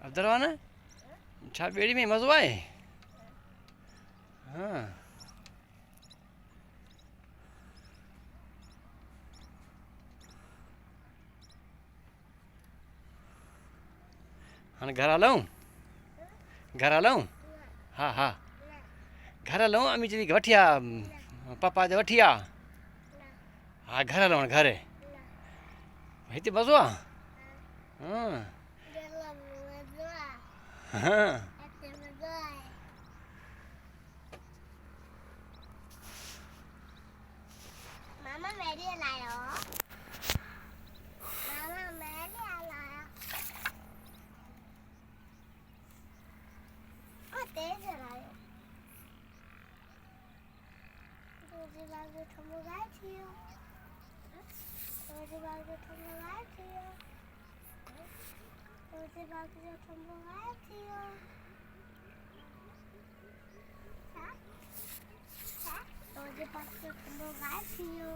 अब्दुलवान छा ॿेड़ी में मज़ो आहे? हाँ हाणे घर हलूं? घर हलूं? हा हा घर हलूं। अम्मी चई वठी आ, पापा ते वठी आ। हा घर हलूं हाणे घर। हिते मज़ो आहे? हाँ हाँ मामा मेरी लायो। मामा मेरी लाया। ओ तेज लायो। रोजी बाबू ठमो गाय थियो। रोजी बाबू ठमो गाय थियो। रोजी बाबू ठमो गाय थियो। रोजी बाबू ठमो गाय थियो।